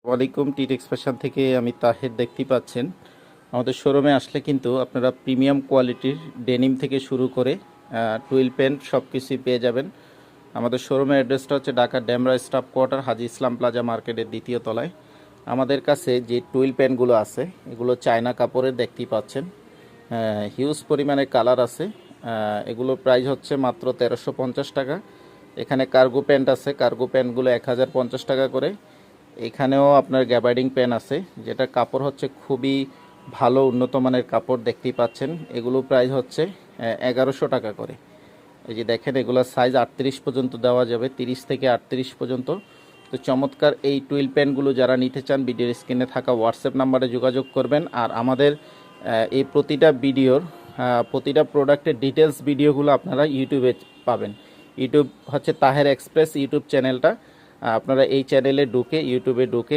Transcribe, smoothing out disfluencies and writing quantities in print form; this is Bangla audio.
ওয়ালাইকুম টিটেক্স ফ্যাশন থেকে আমি তাহের দেখতেই পাচ্ছেন। আমাদের শোরুমে আসলে কিন্তু আপনারা প্রিমিয়াম কোয়ালিটির ডেনিম থেকে শুরু করে টুইল প্যান্ট সব কিছুই পেয়ে যাবেন। আমাদের শোরুমের অ্যাড্রেসটা হচ্ছে ঢাকা ড্যামরা স্টাফ কোয়ার্টার হাজি ইসলাম প্লাজা মার্কেটের দ্বিতীয় তলায়। আমাদের কাছে যে টুইল প্যান্টগুলো আছে এগুলো চায়না কাপড়ের দেখতেই পাচ্ছেন। হিউজ পরিমাণে কালার আছে। এগুলোর প্রাইস হচ্ছে মাত্র 1350 টাকা। এখানে কার্গো প্যান্ট আছে, কার্গো প্যান্টগুলো 1050 টাকা করে। এখানেও আপনার গ্যাবার্ডিং পেন আছে, যেটা কাপড় হচ্ছে খুবই ভালো উন্নত মানের কাপড় দেখতেই পাচ্ছেন। এগুলো প্রাইস হচ্ছে 1100 টাকা করে। এই যে দেখেন, এগুলো সাইজ 38 পর্যন্ত দেওয়া যাবে, 30 থেকে 38 পর্যন্ত। তো চমৎকার এই টুইল প্যান্টগুলো যারা নিতে চান ভিডিওর স্ক্রিনে থাকা হোয়াটসঅ্যাপ নাম্বারে যোগাযোগ করবেন। আর আমাদের এই প্রতিটা প্রোডাক্টের ডিটেলস ভিডিওগুলো আপনারা ইউটিউবে পাবেন। ইউটিউব হচ্ছে তাহের এক্সপ্রেস ইউটিউব চ্যানেলটা। আপনারা এই চ্যানেলে ঢুকে ইউটিউবে ঢুকে